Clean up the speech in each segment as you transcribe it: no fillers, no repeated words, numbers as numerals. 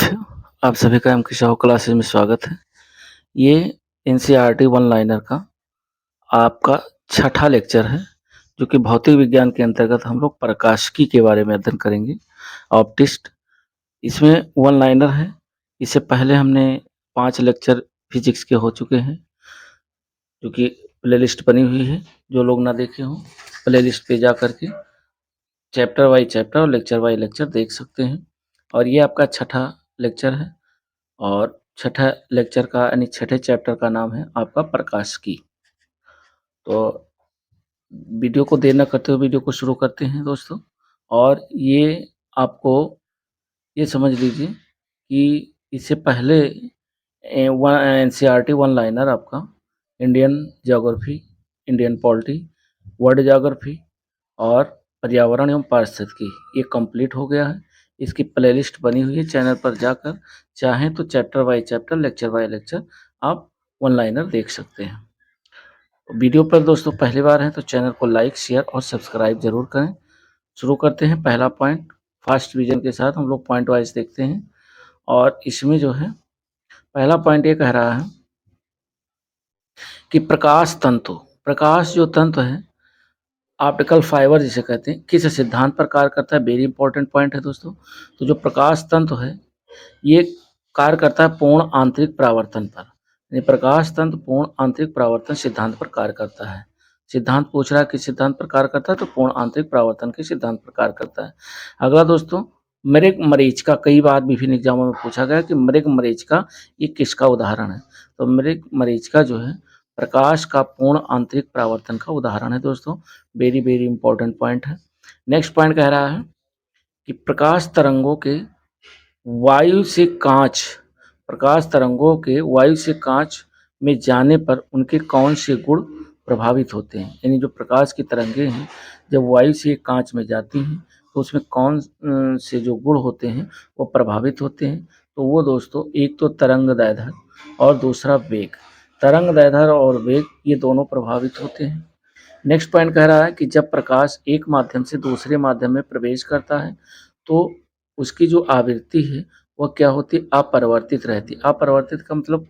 आप सभी का एमके साहू क्लासेस में स्वागत है। ये एनसीईआरटी वन लाइनर का आपका छठा लेक्चर है, जो कि भौतिक विज्ञान के अंतर्गत हम लोग प्रकाशिकी के बारे में अध्ययन करेंगे। ऑप्टिस्ट इसमें वन लाइनर है। इससे पहले हमने 5 लेक्चर फिजिक्स के हो चुके हैं, जो कि प्लेलिस्ट बनी हुई है। जो लोग ना देखे हों, प्लेलिस्ट पे जा करके चैप्टर बाई चैप्टर और लेक्चर बाई लेक्चर देख सकते हैं। और ये आपका छठा लेक्चर है, और छठा लेक्चर का यानी छठे चैप्टर का नाम है आपका प्रकाशिकी। तो वीडियो को देर न करते हुए वीडियो को शुरू करते हैं दोस्तों। और ये आपको ये समझ लीजिए कि इससे पहले एनसीईआरटी वन लाइनर आपका Indian geography, Indian polity, world geography और पर्यावरण एवं पारिस्थितिकी ये कंप्लीट हो गया है। इसकी प्लेलिस्ट बनी हुई है चैनल पर जाकर, चाहें तो chapter by chapter, lecture by lecture आप वन लाइनर देख सकते हैं। वीडियो पर दोस्तों पहली बार हैं तो चैनल को लाइक, शेयर और सब्सक्राइब जरूर करें। शुरू करते हैं। पहला पॉइंट फास्ट विजन के साथ हम लोग पॉइंट वाइज देखते हैं। और इसमें जो है पहला पॉइंट ये कह रहा है कि प्रकाश जो तंतु है, ऑप्टिकल फाइबर जिसे कहते हैं, किस सिद्धांत पर कार्य करता है। वेरी इंपॉर्टेंट पॉइंट है दोस्तों। तो जो प्रकाश तंतु है ये कार्य करता है पूर्ण आंतरिक परावर्तन पर। यानी प्रकाश तंतु पूर्ण आंतरिक परावर्तन सिद्धांत पर कार्य करता है। सिद्धांत पूछ रहा है किस सिद्धांत पर कार्य करता है, तो पूर्ण आंतरिक परावर्तन के सिद्धांत पर कार्य करता है। अगला दोस्तों, मृग मरीचिका, कई बार विभिन्न एग्जामों में पूछा गया कि मृग मरीचिका ये किसका उदाहरण है। तो मृग मरीचिका जो है प्रकाश का पूर्ण आंतरिक परावर्तन का उदाहरण है दोस्तों। वेरी वेरी इंपॉर्टेंट पॉइंट है। नेक्स्ट पॉइंट कह रहा है कि प्रकाश तरंगों के वायु से कांच में जाने पर उनके कौन से गुण प्रभावित होते हैं। यानी जो प्रकाश की तरंगें हैं जब वायु से कांच में जाती हैं तो उसमें कौन से जो गुण होते हैं वो प्रभावित होते हैं। तो वो दोस्तों, एक तो तरंग दैर्ध्य और दूसरा वेग। तरंग दैर्ध्य और वेग ये दोनों प्रभावित होते हैं। नेक्स्ट पॉइंट कह रहा है कि जब प्रकाश एक माध्यम से दूसरे माध्यम में प्रवेश करता है तो उसकी जो आवृत्ति है वह क्या होती है, अपरिवर्तित रहती है। अपरिवर्तित का मतलब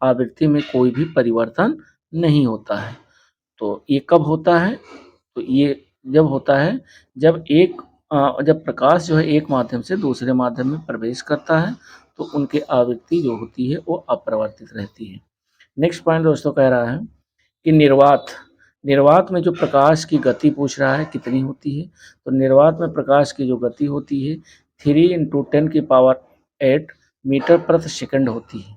आवृत्ति में कोई भी परिवर्तन नहीं होता है। तो ये कब होता है, तो ये जब होता है जब प्रकाश जो है एक माध्यम से दूसरे माध्यम में प्रवेश करता है तो उनकी आवृत्ति जो होती है वो अपरिवर्तित रहती है। नेक्स्ट पॉइंट दोस्तों कह रहा है कि निर्वात में जो प्रकाश की गति पूछ रहा है कितनी होती है। तो निर्वात में प्रकाश की जो गति होती है 3 × 10⁸ मीटर प्रति सेकंड होती है।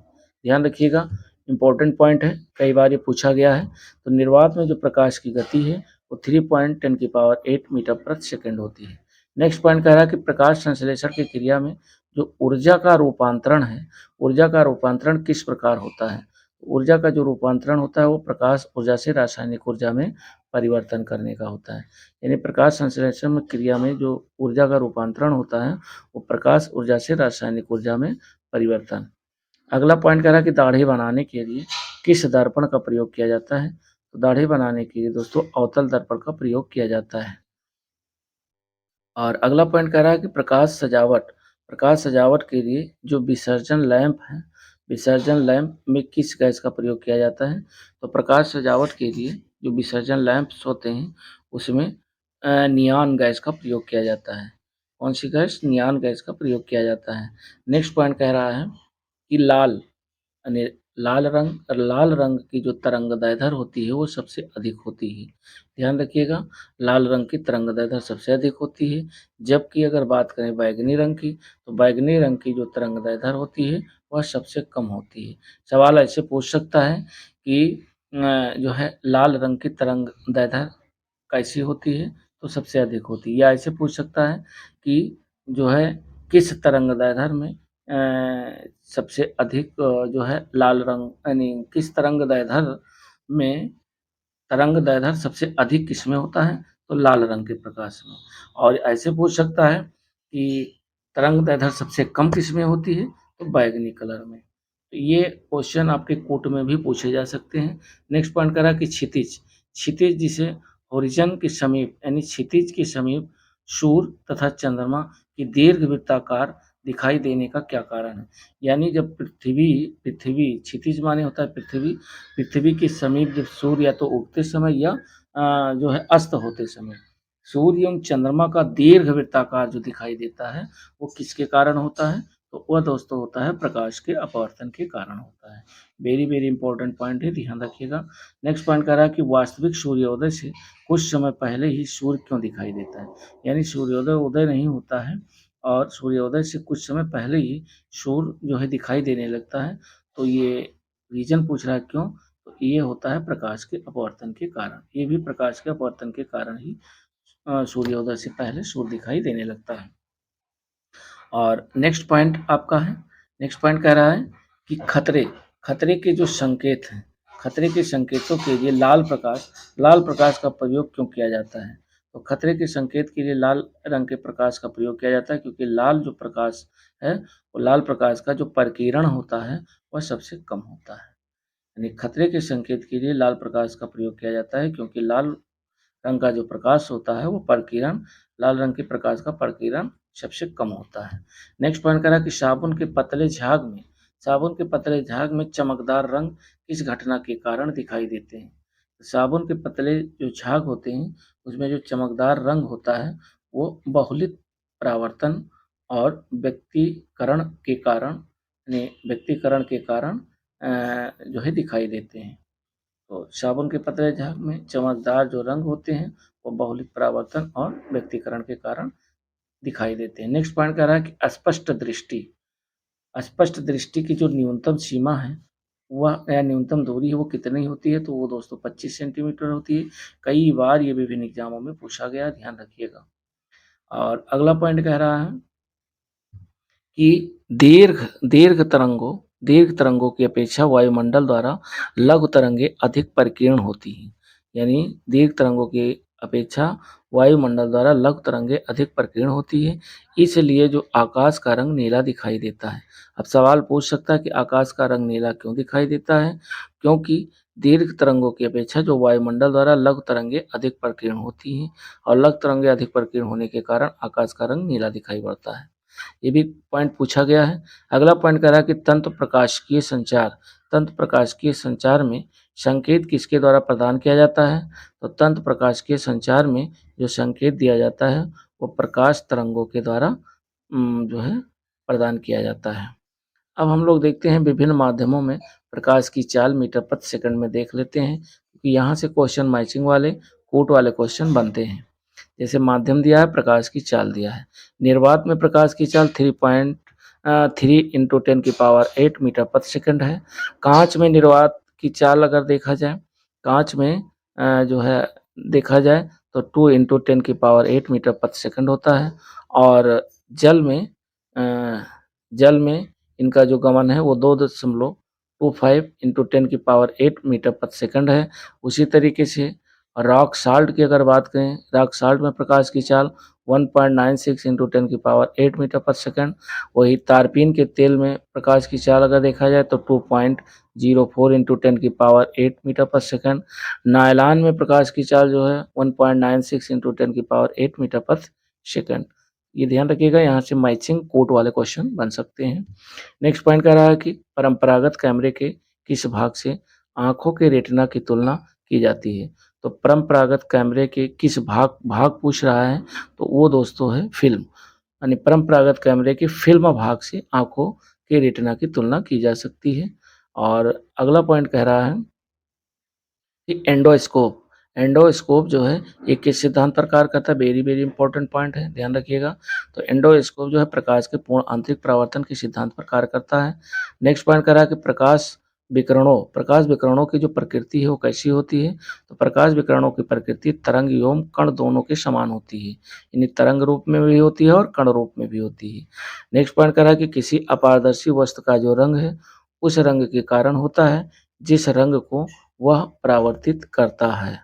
ध्यान रखिएगा, इंपॉर्टेंट पॉइंट है, कई बार ये पूछा गया है। तो निर्वात में जो प्रकाश की गति है वो 3.10⁸ मीटर प्रति सेकंड होती है। नेक्स्ट पॉइंट कह रहा है कि प्रकाश संश्लेषण की क्रिया में जो ऊर्जा का रूपांतरण है, ऊर्जा का रूपांतरण किस प्रकार होता है। ऊर्जा का जो रूपांतरण होता है वो प्रकाश ऊर्जा से रासायनिक ऊर्जा में परिवर्तन करने का होता है। यानी प्रकाश संश्लेषण क्रिया में जो ऊर्जा का रूपांतरण होता है वो प्रकाश ऊर्जा से रासायनिक ऊर्जा में परिवर्तन। अगला पॉइंट कह रहा है कि दाढ़ी बनाने के लिए किस दर्पण का प्रयोग किया जाता है। तो दाढ़ी बनाने के लिए दोस्तों अवतल दर्पण का प्रयोग किया जाता है। और अगला पॉइंट कह रहा है कि प्रकाश सजावट के लिए जो विसर्जन लैंप है, विसर्जन लैंप में किस गैस का प्रयोग किया जाता है। तो प्रकाश सजावट के लिए जो विसर्जन लैंप्स होते हैं उसमें नियॉन गैस का प्रयोग किया जाता है। कौन सी गैस, नियॉन गैस का प्रयोग किया जाता है। नेक्स्ट पॉइंट कह रहा है कि यानी लाल रंग की जो तरंगदैर्ध्य होती है वो सबसे अधिक होती है। ध्यान रखिएगा, लाल रंग की तरंगदैर्ध्य सबसे अधिक होती है। जबकि अगर बात करें बैगनी रंग की, तो बैगनी रंग की जो तरंगदैर्ध्य होती है वह सबसे कम होती है। सवाल ऐसे पूछ सकता है कि जो है लाल रंग की तरंगदैर्ध्य कैसी होती है, तो सबसे अधिक होती है। या ऐसे पूछ सकता है कि जो है किस तरंगदैर्ध्य में सबसे अधिक जो है लाल रंग, यानी किस तरंगदैर्ध्य में तरंगदैर्ध्य सबसे अधिक किसमें होता है, तो लाल रंग के प्रकाश में। और ऐसे पूछ सकता है कि तरंगदैर्ध्य सबसे कम किसमें होती है, तो बैगनी कलर में। तो ये क्वेश्चन आपके कोर्ट में भी पूछे जा सकते हैं। नेक्स्ट पॉइंट कह रहा है कि क्षितिज जिसे होरिजन के समीप यानी क्षितिज के समीप सूर्य तथा चंद्रमा की दीर्घवृत्ताकार दिखाई देने का क्या कारण है? यानी जब पृथ्वी पृथ्वी क्षितिज माने होता है पृथ्वी, पृथ्वी के समीप जब सूर्य या तो उगते समय या जो है अस्त होते समय सूर्य एवं चंद्रमा का दीर्घवृत्ताकार जो दिखाई देता है, वो किसके कारण होता है? तो वह दोस्तों होता है प्रकाश के अपवर्तन के कारण होता है। वेरी वेरी इंपॉर्टेंट पॉइंट है, ध्यान रखिएगा। नेक्स्ट पॉइंट कह रहा है कि वास्तविक सूर्योदय से कुछ समय पहले ही सूर्य क्यों दिखाई देता है? यानी सूर्योदय उदय नहीं होता है और सूर्योदय से कुछ समय पहले ही सूर्य जो है दिखाई देने लगता है। तो ये रीजन पूछ रहा है क्यों? तो ये होता है प्रकाश के अपवर्तन के कारण। ये भी प्रकाश के अपवर्तन के कारण ही सूर्योदय से पहले सूर्य दिखाई देने लगता है। और नेक्स्ट पॉइंट आपका है, नेक्स्ट पॉइंट कह रहा है कि खतरे खतरे के जो संकेत हैं, खतरे के संकेतों के लिए लाल प्रकाश का प्रयोग क्यों किया जाता है? तो खतरे के संकेत के लिए लाल रंग के प्रकाश का प्रयोग किया जाता है क्योंकि लाल जो प्रकाश है, वो लाल प्रकाश का जो प्रकीर्णन होता है वह सबसे कम होता है। यानी खतरे के संकेत के लिए लाल प्रकाश का प्रयोग किया जाता है क्योंकि लाल रंग का जो प्रकाश होता है वो प्रकीर्णन, लाल रंग के प्रकाश का प्रकीर्णन सबसे कम होता है। नेक्स्ट पॉइंट करा कि साबुन के पतले झाग में चमकदार रंग किस घटना के कारण दिखाई देते हैं? साबुन के पतले जो झाग होते हैं उसमें जो चमकदार रंग होता है वो बहुलित परावर्तन और व्यक्तीकरण के कारण जो है दिखाई देते हैं। तो साबुन के पतले झाग में चमकदार जो रंग होते हैं वो बहुलिक परावर्तन और व्यक्तीकरण के कारण दिखाई देते हैं। नेक्स्ट पॉइंट कह रहा है कि स्पष्ट दृष्टि की जो न्यूनतम सीमा है वह या न्यूनतम दूरी है वो कितनी होती है? तो वो दोस्तों 25 सेंटीमीटर होती है। कई बार ये विभिन्न एग्जामों में पूछा गया, ध्यान रखिएगा। और अगला पॉइंट कह रहा है कि दीर्घ तरंगों की अपेक्षा वायुमंडल द्वारा लघु तरंगें अधिक परिकीर्ण होती हैं। यानी दीर्घ तरंगों की अपेक्षा वायुमंडल द्वारा लघु तरंगें अधिक परिकीर्ण होती है, इसलिए जो आकाश का रंग नीला दिखाई देता है। अब सवाल पूछ सकता है कि आकाश का रंग नीला क्यों दिखाई देता है? क्योंकि दीर्घ तरंगों की अपेक्षा जो वायुमंडल द्वारा लघु तरंगें अधिक परिकीर्ण होती हैं और लघु तरंगें अधिक परिकीर्ण होने के कारण आकाश का रंग नीला दिखाई पड़ता है। ये भी पॉइंट पूछा गया है। अगला पॉइंट कह रहा है कि तंत्र प्रकाशिकीय संचार में संकेत किसके द्वारा प्रदान किया जाता है? तो तंत्र प्रकाशिकीय संचार में जो संकेत दिया जाता है वो प्रकाश तरंगों के द्वारा जो है प्रदान किया जाता है। अब हम लोग देखते हैं विभिन्न माध्यमों में प्रकाश की चाल मीटर प्रति सेकंड में देख लेते हैं, क्योंकि यहाँ से क्वेश्चन मैचिंग वाले कोट वाले क्वेश्चन बनते हैं। जैसे माध्यम दिया है, प्रकाश की चाल दिया है। निर्वात में प्रकाश की चाल 3.3 इंटू 10⁸ मीटर प्रति सेकंड है। कांच में निर्वात की चाल अगर देखा जाए, कांच में जो है देखा जाए तो 2 इंटू 10⁸ मीटर प्रति सेकंड होता है। और जल में इनका जो गमन है वो 2.25 इंटू 10⁸ मीटर प्रति सेकंड है। उसी तरीके से रॉक साल्ट की अगर बात करें, रॉक साल्ट में प्रकाश की चाल 1.96 इंटू 10⁸ मीटर प्रति सेकंड। वही तारपीन के तेल में प्रकाश की चाल अगर देखा जाए तो 2.04 इंटू 10⁸ मीटर प्रति सेकंड। नायलॉन में प्रकाश की चाल जो है 1.96 इंटू 10⁸ मीटर प्रति सेकंड। ये ध्यान रखिएगा, यहाँ से मैचिंग कोट वाले क्वेश्चन बन सकते हैं। नेक्स्ट पॉइंट कह रहा है कि परंपरागत कैमरे के किस भाग से आंखों के रेटिना की तुलना की जाती है? तो परंपरागत कैमरे के किस भाग पूछ रहा है? तो वो दोस्तों है फिल्म। यानी परंपरागत कैमरे के फिल्म भाग से आंखों के रेटिना की तुलना की जा सकती है। और अगला पॉइंट कह रहा है कि एंडोस्कोप जो है ये किस सिद्धांत पर कार्य करता है? वेरी वेरी इंपॉर्टेंट पॉइंट है, ध्यान रखिएगा। तो एंडोस्कोप जो है प्रकाश के पूर्ण आंतरिक परावर्तन के सिद्धांत पर कार्य करता है। नेक्स्ट पॉइंट कह रहा है कि प्रकाश विकिरणों की जो प्रकृति है वो कैसी होती है? तो प्रकाश विकिरणों की प्रकृति तरंग एवं कण दोनों के समान होती है। यानी तरंग रूप में भी होती है और कण रूप में भी होती है। नेक्स्ट पॉइंट कह रहा है कि किसी अपारदर्शी वस्तु का जो रंग है उस रंग के कारण होता है जिस रंग को वह परावर्तित करता है,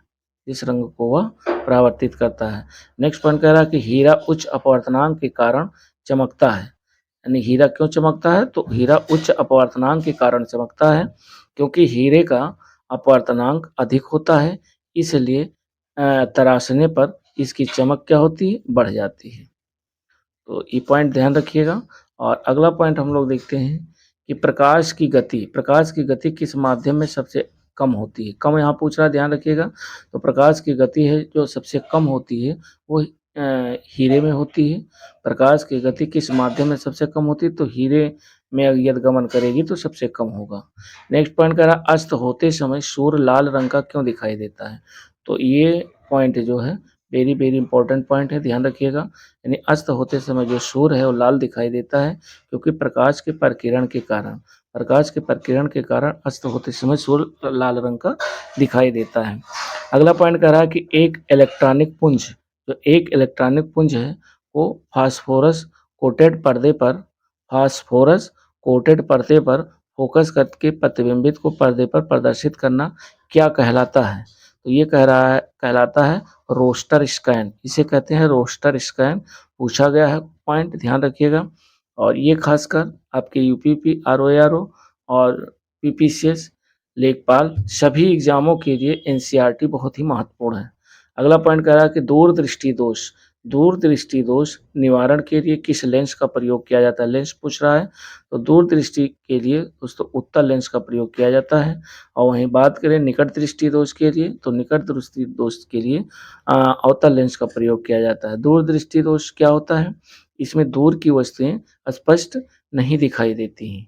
जिस रंग को वह परावर्तित करता है। नेक्स्ट पॉइंट कह रहा है कि हीरा उच्च अपवर्तनांक के कारण चमकता है। यानी हीरा क्यों चमकता है? तो हीरा उच्च अपवर्तनांक के कारण चमकता है क्योंकि हीरे का अपवर्तनांक अधिक होता है, इसलिए तराशने पर इसकी चमक क्या होती है? बढ़ जाती है। तो ये पॉइंट ध्यान रखिएगा। और अगला पॉइंट हम लोग देखते हैं कि प्रकाश की गति किस माध्यम में सबसे कम होती है। कम यहाँ पूछ रहा है, ध्यान रखिएगा। तो प्रकाश की गति है जो सबसे कम होती है वो हीरे में होती है। प्रकाश की गति किस माध्यम में सबसे कम होती है, तो हीरे में यदि गमन करेगी तो सबसे कम होगा। नेक्स्ट पॉइंट कह रहा, अस्त होते समय सूर्य लाल रंग का क्यों दिखाई देता है। तो ये पॉइंट जो है वेरी वेरी इंपॉर्टेंट पॉइंट है, ध्यान रखिएगा। यानी अस्त होते समय जो सूर्य है वो लाल दिखाई देता है, क्योंकि प्रकाश के प्रकिरण के कारण अस्त होते समय सूर्य लाल रंग का दिखाई देता है। अगला पॉइंट कह रहा है कि एक इलेक्ट्रॉनिक पुंज है वो फास्फोरस कोटेड पर्दे पर फोकस करके प्रतिबिंबित को पर्दे पर प्रदर्शित करना क्या कहलाता है। तो ये कहलाता है रोस्टर स्कैन। इसे कहते हैं रोस्टर स्कैन। पूछा गया है पॉइंट, ध्यान रखिएगा। और ये खासकर आपके यूपीपी, आरओएआरओ और पीपीसीएस, लेखपाल सभी एग्जामों के लिए एनसीईआरटी बहुत ही महत्वपूर्ण है। अगला पॉइंट कह रहा है कि दूरदृष्टि दोष निवारण के लिए किस लेंस का प्रयोग किया जाता है। लेंस पूछ रहा है, तो दूरदृष्टि के लिए दोस्तों उत्तल लेंस का प्रयोग किया जाता है। और वहीं बात करें निकट दृष्टि दोष के लिए, तो निकट दृष्टि दोष के लिए अवतल लेंस का प्रयोग किया जाता है। दूरदृष्टि दोष क्या होता है, इसमें दूर की वस्तुएं स्पष्ट नहीं दिखाई देती हैं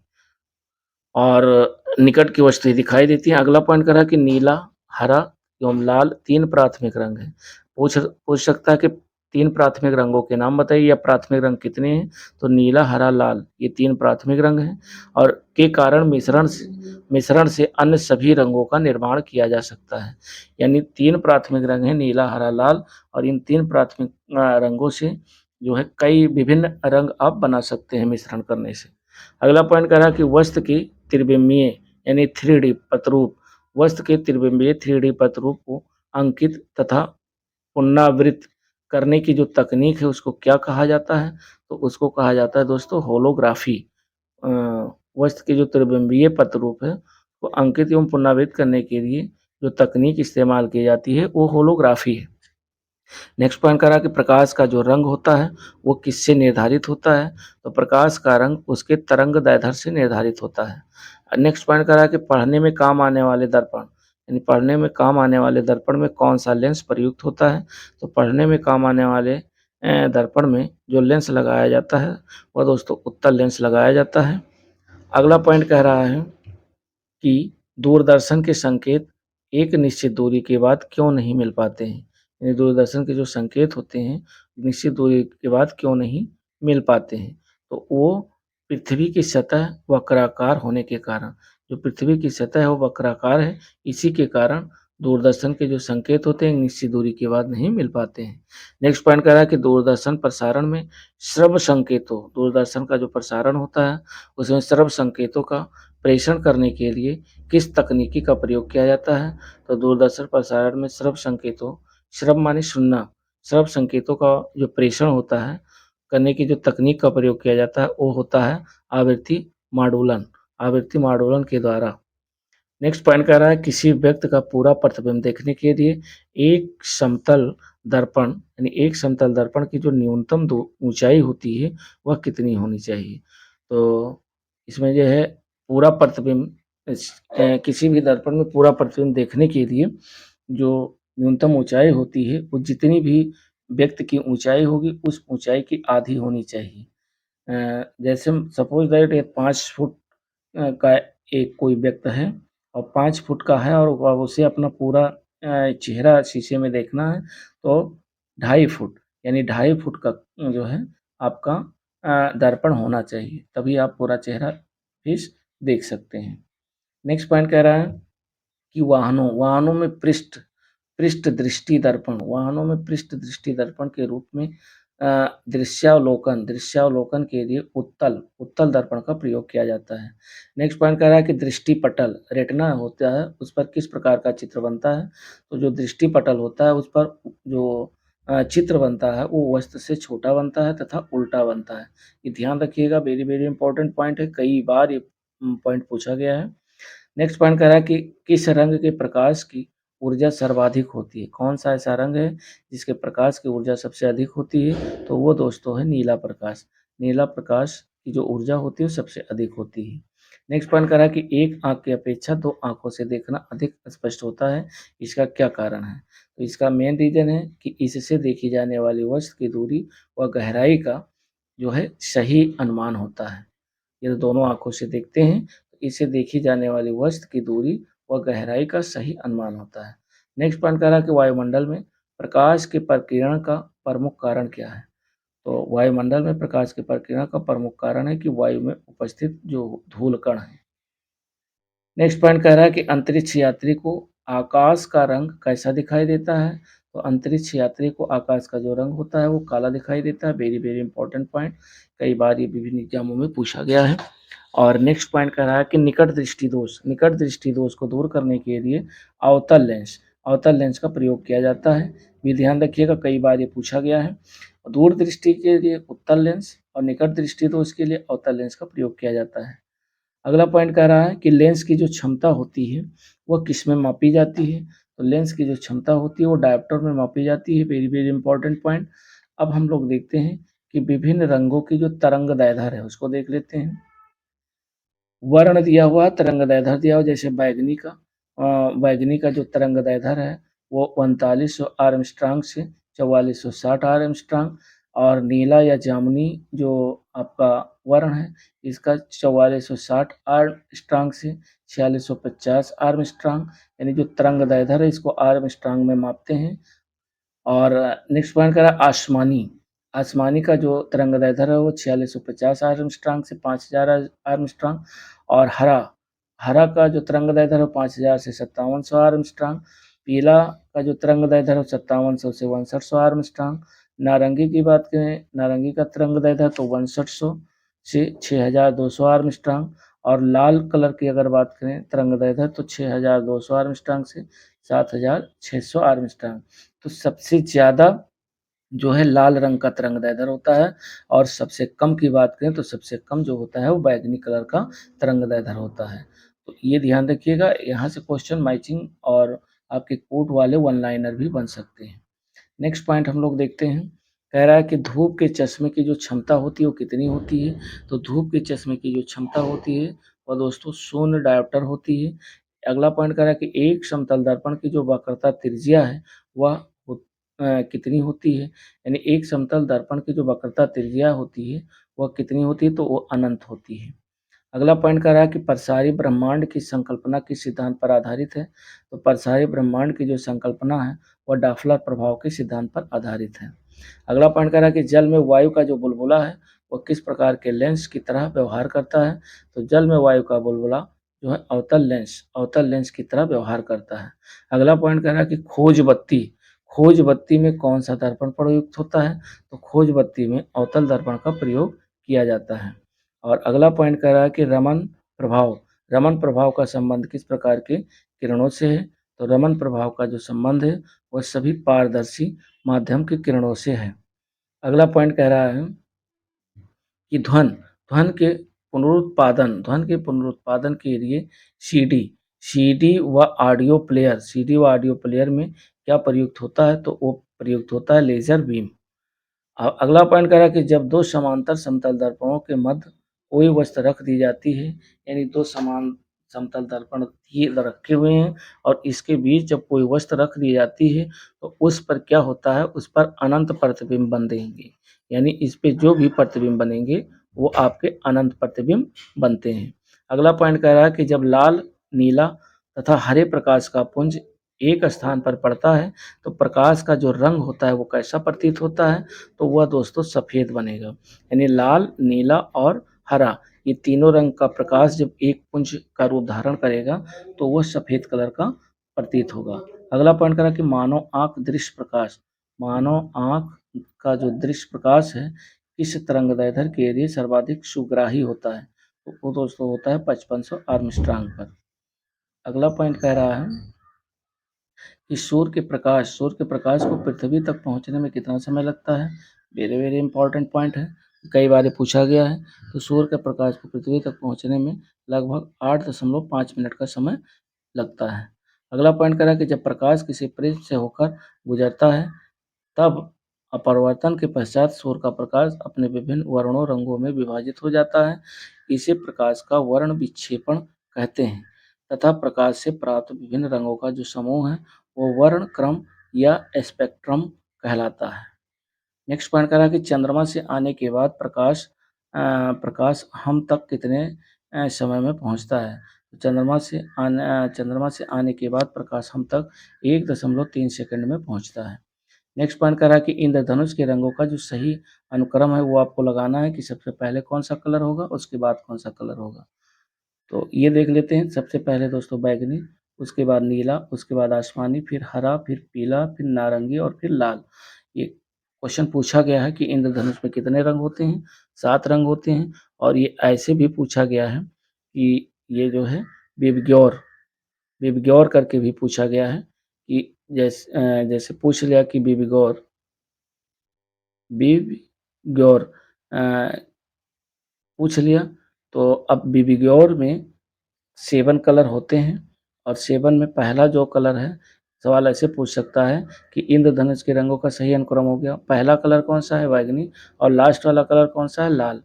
और निकट की वस्तुएं दिखाई देती हैं। अगला पॉइंट करा कि नीला, हरा एवं लाल 3 प्राथमिक रंग हैं। पूछ सकता है कि 3 प्राथमिक रंगों के नाम बताइए या प्राथमिक रंग कितने हैं। तो नीला, हरा, लाल ये 3 प्राथमिक रंग हैं और के कारण मिश्रण से अन्य सभी रंगों का निर्माण किया जा सकता है। यानी 3 प्राथमिक रंग हैं, नीला, हरा, लाल, और इन 3 प्राथमिक रंगों से जो है कई विभिन्न रंग आप बना सकते हैं मिश्रण करने से। अगला पॉइंट कह रहा है कि वस्तु की त्रिविमीय यानी 3D प्रतिरूप, वस्तु के त्रिविमीय 3D प्रतिरूप को अंकित तथा पुनरावृत्त करने की जो तकनीक है उसको क्या कहा जाता है। तो उसको कहा जाता है दोस्तों होलोग्राफी। वस्तु के जो त्रिबिंबीय प्रतिरूप है वो अंकित एवं पुनरावृत्त करने के लिए जो तकनीक इस्तेमाल की जाती है वो होलोग्राफी है। नेक्स्ट पॉइंट कह रहा है कि प्रकाश का जो रंग होता है वो किससे निर्धारित होता है। तो प्रकाश का रंग उसके तरंग दैर्ध्य से निर्धारित होता है। नेक्स्ट पॉइंट कह रहा है कि पढ़ने में काम आने वाले दर्पण, यानी पढ़ने में काम आने वाले दर्पण में कौन सा लेंस प्रयुक्त होता है। तो पढ़ने में काम आने वाले दर्पण में जो लेंस लगाया जाता है वह दोस्तों उत्तल लेंस लगाया जाता है। अगला पॉइंट कह रहा है कि दूरदर्शन के संकेत एक निश्चित दूरी के बाद क्यों नहीं मिल पाते हैं। यानी दूरदर्शन के जो संकेत होते हैं निश्चित दूरी के बाद क्यों नहीं मिल पाते हैं। तो वो पृथ्वी की सतह वक्राकार होने के कारण, जो पृथ्वी की सतह है वो वक्राकार है, इसी के कारण दूरदर्शन के जो संकेत होते हैं निश्चित दूरी के बाद नहीं मिल पाते हैं। नेक्स्ट पॉइंट कह रहा है कि दूरदर्शन प्रसारण में श्रव्य संकेतों, दूरदर्शन का जो प्रसारण होता है उसमें श्रव्य संकेतों का प्रेषण करने के लिए किस तकनीकी का प्रयोग किया जाता है। तो दूरदर्शन प्रसारण में श्रव्य माने सुनना, श्रव्य संकेतों का जो प्रेषण होता है करने की जो तकनीक का प्रयोग किया जाता है वो होता है आवृत्ति माडुलन के द्वारा। नेक्स्ट पॉइंट कह रहा है किसी व्यक्ति का पूरा प्रतिबिंब देखने के लिए एक समतल दर्पण की जो न्यूनतम ऊंचाई होती है वह कितनी होनी चाहिए। तो इसमें जो है पूरा प्रतिबिंब किसी भी दर्पण में पूरा प्रतिबिंब देखने के लिए जो न्यूनतम ऊंचाई होती है वो जितनी भी व्यक्ति की ऊंचाई होगी उस ऊंचाई की आधी होनी चाहिए। जैसे सपोज दैट 5 फुट का एक कोई व्यक्ति है और 5 फुट का है और उसे अपना पूरा चेहरा शीशे में देखना है तो 2.5 फुट यानी 2.5 फुट का जो है आपका दर्पण होना चाहिए, तभी आप पूरा चेहरा फेस देख सकते हैं। नेक्स्ट पॉइंट कह रहा है कि वाहनों में पृष्ठ दृष्टि दर्पण के रूप में दृश्यावलोकन के लिए उत्तल दर्पण का प्रयोग किया जाता है। नेक्स्ट पॉइंट कह रहा है कि दृष्टिपटल रेटिना होता है उस पर किस प्रकार का चित्र बनता है। तो जो दृष्टिपटल होता है उस पर जो चित्र बनता है वो वस्तु से छोटा बनता है तथा उल्टा बनता है। ये ध्यान रखिएगा, वेरी वेरी इंपॉर्टेंट पॉइंट है, कई बार ये पॉइंट पूछा गया है। नेक्स्ट पॉइंट कह रहा है कि किस रंग के प्रकाश की ऊर्जा सर्वाधिक होती है। कौन सा ऐसा रंग है जिसके प्रकाश की ऊर्जा सबसे अधिक होती है। तो वो दोस्तों है नीला प्रकाश। नीला प्रकाश की जो ऊर्जा होती है वो सबसे अधिक होती है। नेक्स्ट पॉइंट कह रहा है कि एक आँख की अपेक्षा 2 आँखों से देखना अधिक स्पष्ट होता है, इसका क्या कारण है? तो इसका मेन रीज़न है कि इससे देखी जाने वाली वस्तु की दूरी व गहराई का जो है सही अनुमान होता है। ये दोनों आँखों से देखते हैं, तो इससे देखी जाने वाली वस्तु की दूरी व गहराई का सही अनुमान होता है। नेक्स्ट पॉइंट कह रहा है कि वायुमंडल में प्रकाश के प्रकीर्णन का प्रमुख कारण क्या है? तो वायुमंडल में प्रकाश के प्रकीर्णन का प्रमुख कारण है कि वायु में उपस्थित जो धूल कण है। नेक्स्ट पॉइंट कह रहा है कि अंतरिक्ष यात्री को आकाश का रंग कैसा दिखाई देता है? तो अंतरिक्ष यात्री को आकाश का जो रंग होता है वो काला दिखाई देता है। वेरी वेरी इंपॉर्टेंट पॉइंट, कई बार ये विभिन्न एग्जामों में पूछा गया है। और नेक्स्ट पॉइंट कह रहा है कि निकट दृष्टि दोष को दूर करने के लिए अवतल लेंस का प्रयोग किया जाता है। भी ध्यान रखिएगा, कई बार ये पूछा गया है। दूर दृष्टि के लिए उत्तल लेंस और निकट दृष्टि दोष के लिए अवतल लेंस का प्रयोग किया जाता है। अगला पॉइंट कह रहा है कि लेंस की जो क्षमता होती है वह किस में मापी जाती है? तो लेंस की जो क्षमता होती है वो डायोप्टर में मापी जाती है। Very very important point. अब हम लोग देखते हैं कि विभिन्न रंगों की जो तरंग दैर्ध्य है उसको देख लेते हैं। वर्ण दिया हुआ तरंग दैर्ध्य दिया हुआ, जैसे बैगनी का जो तरंग दैर्ध्य है वो 3900 आर्मस्ट्रांग से 4460 आर्मस्ट्रांग, और नीला या जामुनी जो आपका वर्ण है इसका 4460 आर्मस्ट्रांग से 4650 आर्मस्ट्रांग, यानी जो तरंग दैर्ध्य है इसको आर्मस्ट्रांग में मापते हैं। और नेक्स्ट पॉइंट करा आसमानी, आसमानी का जो तरंगदैर्ध्य है वो 4650 आर्मस्ट्रांग से 5000 आर्मस्ट्रांग, और हरा हरा का जो तरंगदैर्ध्य है 5000 से 5700 आर्मस्ट्रांग, पीला का जो तरंगदैर्ध्य है 5700 से 6100 आर्मस्ट्रांग, नारंगी की बात करें, नारंगी का तरंगदैर्ध्य तो 6100 से 6200 आर्मस्ट्रांग, और लाल कलर की अगर बात करें तरंगदैर्ध्य तो 6200 आर्मस्ट्रांग से 7600 आर्मस्ट्रांग। तो सबसे ज़्यादा जो है लाल रंग का तरंगदैर्ध्य होता है, और सबसे कम की बात करें तो सबसे कम जो होता है वो बैंगनी कलर का तरंगदैर्ध्य होता है। तो ये ध्यान रखिएगा, यहाँ से क्वेश्चन मैचिंग और आपके कोट वाले वन लाइनर भी बन सकते हैं। नेक्स्ट पॉइंट हम लोग देखते हैं, कह रहा है कि धूप के चश्मे की जो क्षमता होती है वो कितनी होती है? तो धूप के चश्मे की जो क्षमता होती है वह दोस्तों शून्य डायोप्टर होती है। अगला पॉइंट कह रहा है कि एक समतल दर्पण की जो वक्रता त्रिज्या है वह कितनी होती है? यानी एक समतल दर्पण की जो वक्रता त्रिज्या होती है वह कितनी होती है? तो वो अनंत होती है। अगला पॉइंट कह रहा है कि प्रसारी ब्रह्मांड की संकल्पना किस सिद्धांत पर आधारित है? तो प्रसारी ब्रह्मांड की जो संकल्पना है वह डॉप्लर प्रभाव के सिद्धांत पर आधारित है। अगला पॉइंट कह रहा है कि जल में वायु का जो बुलबुला है वह किस प्रकार के लेंस की तरह व्यवहार करता है? तो जल में वायु का बुलबुला जो है अवतल लेंस की तरह व्यवहार करता है। अगला पॉइंट कह रहा है कि खोज बत्ती में कौन सा दर्पण प्रयुक्त होता है? तो खोज बत्ती में अवतल दर्पण का प्रयोग किया जाता है। और अगला पॉइंट कह रहा है कि रमन प्रभाव का संबंध किस प्रकार के किरणों से है? तो रमन प्रभाव का जो संबंध है वह सभी पारदर्शी माध्यम के किरणों से है। अगला पॉइंट कह रहा है कि ध्वन के पुनरुत्पादन के लिए सीडी व ऑडियो प्लेयर में क्या प्रयुक्त होता है? तो वो प्रयुक्त होता है लेजर बीम। अगला पॉइंट कह रहा है कि जब दो समांतर समतल दर्पणों के मध्य कोई वस्तु रख दी जाती है, यानी दो समान समतल दर्पण ये रखे हुए हैं और इसके बीच जब कोई वस्तु रख दी जाती है तो उस पर क्या होता है, उस पर अनंत प्रतिबिंब बनेंगे। यानी इस पे जो भी प्रतिबिंब बनेंगे वो आपके अनंत प्रतिबिंब बनते हैं। अगला पॉइंट कह रहा है कि जब लाल, नीला तथा हरे प्रकाश का पुंज एक स्थान पर पड़ता है तो प्रकाश का जो रंग होता है वो कैसा प्रतीत होता है? तो वह दोस्तों सफ़ेद बनेगा। यानी लाल, नीला और हरा, ये तीनों रंग का प्रकाश जब एक पुंज का रूप धारण करेगा तो वह सफ़ेद कलर का प्रतीत होगा। अगला पॉइंट करा कि मानव आँख का जो दृश्य प्रकाश है किस तरंगदैर्ध्य के लिए सर्वाधिक सुग्राही होता है? तो वो दोस्तों होता है 5500 आर्मस्ट्रांग पर। अगला पॉइंट कह रहा है कि सूर्य के प्रकाश को पृथ्वी तक पहुंचने में कितना समय लगता है? वेरी वेरी इंपॉर्टेंट पॉइंट है, कई बार ये पूछा गया है। तो सूर्य के प्रकाश को पृथ्वी तक पहुंचने में लगभग 8.5 मिनट का समय लगता है। अगला पॉइंट कह रहा है कि जब प्रकाश किसी प्रिज्म से होकर गुजरता है तब अपवर्तन के पश्चात सूर्य का प्रकाश अपने विभिन्न वर्णों रंगों में विभाजित हो जाता है। इसे प्रकाश का वर्ण विक्षेपण कहते हैं तथा प्रकाश से प्राप्त विभिन्न रंगों का जो समूह है वो वर्ण क्रम या स्पेक्ट्रम कहलाता है। नेक्स्ट पॉइंट कह रहा है कि चंद्रमा से आने के बाद प्रकाश हम तक कितने समय में पहुंचता है। तो चंद्रमा से आने के बाद प्रकाश हम तक 1.3 सेकंड में पहुंचता है। नेक्स्ट पॉइंट कह रहा है कि इंद्रधनुष के रंगों का जो सही अनुक्रम है वो आपको लगाना है कि सबसे पहले कौन सा कलर होगा, उसके बाद कौन सा कलर होगा। तो ये देख लेते हैं। सबसे पहले दोस्तों बैगनी, उसके बाद नीला, उसके बाद आसमानी, फिर हरा, फिर पीला, फिर नारंगी और फिर लाल। ये क्वेश्चन पूछा गया है कि इंद्रधनुष में कितने रंग होते हैं। 7 रंग होते हैं। और ये ऐसे भी पूछा गया है कि ये जो है विबग्योर विबग्योर करके भी पूछा गया है कि जैसे पूछ लिया कि विबग्योर पूछ लिया तो अब विबग्योर में 7 कलर होते हैं और 7 में पहला जो कलर है, सवाल ऐसे पूछ सकता है कि इंद्रधनुष के रंगों का सही अनुक्रम हो गया। पहला कलर कौन सा है, बैगनी, और लास्ट वाला कलर कौन सा है, लाल।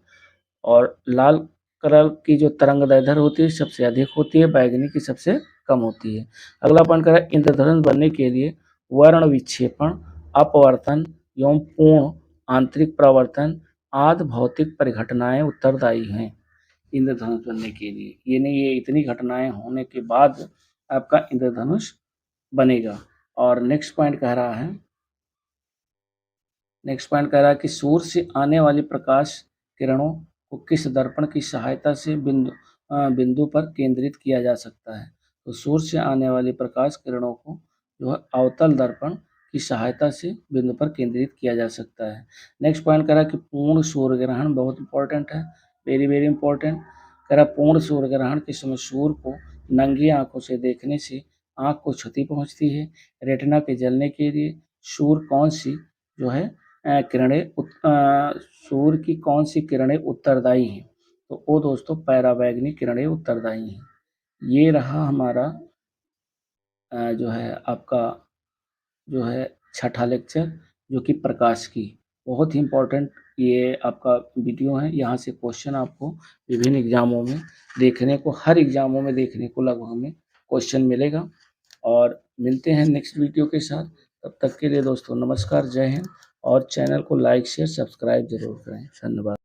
और लाल कलर की जो तरंगदैर्ध्य होती है सबसे अधिक होती है, बैगनी की सबसे कम होती है। अगला पॉइंट करें, इंद्रधनुष बनने के लिए वर्ण विक्षेपण, अपवर्तन एवं पूर्ण आंतरिक प्रवर्तन आदि भौतिक परिघटनाएं उत्तरदायी हैं इंद्रधनुष बनने के लिए। ये नहीं, ये इतनी घटनाएं होने के बाद आपका इंद्रधनुष बनेगा। और नेक्स्ट पॉइंट कह रहा है कि सूर्य से आने वाली प्रकाश किरणों को किस दर्पण की सहायता से बिंदु पर केंद्रित किया जा सकता है। तो सूर्य से आने वाली प्रकाश किरणों को जो है अवतल दर्पण की सहायता से बिंदु पर केंद्रित किया जा सकता है। नेक्स्ट पॉइंट कह रहा है कि पूर्ण सूर्य ग्रहण बहुत इंपॉर्टेंट है, वेरी वेरी इंपॉर्टेंट। कह रहा पूर्ण सूर्य ग्रहण के समय सूर्य को नंगी आंखों से देखने से आंख को क्षति पहुंचती है। रेटिना के जलने के लिए सूर्य कौन सी जो है सूर्य की कौन सी किरणें उत्तरदायी हैं। तो वो दोस्तों पैराबैंगनी किरणें उत्तरदायी हैं। ये रहा हमारा जो है आपका जो है छठा लेक्चर, जो कि प्रकाश की बहुत ही इम्पोर्टेंट ये आपका वीडियो है। यहाँ से क्वेश्चन आपको विभिन्न एग्जामों में देखने को, हर एग्जामों में देखने को लगभग हमें क्वेश्चन मिलेगा। और मिलते हैं नेक्स्ट वीडियो के साथ। तब तक के लिए दोस्तों नमस्कार, जय हिंद। और चैनल को लाइक शेयर सब्सक्राइब जरूर करें। धन्यवाद।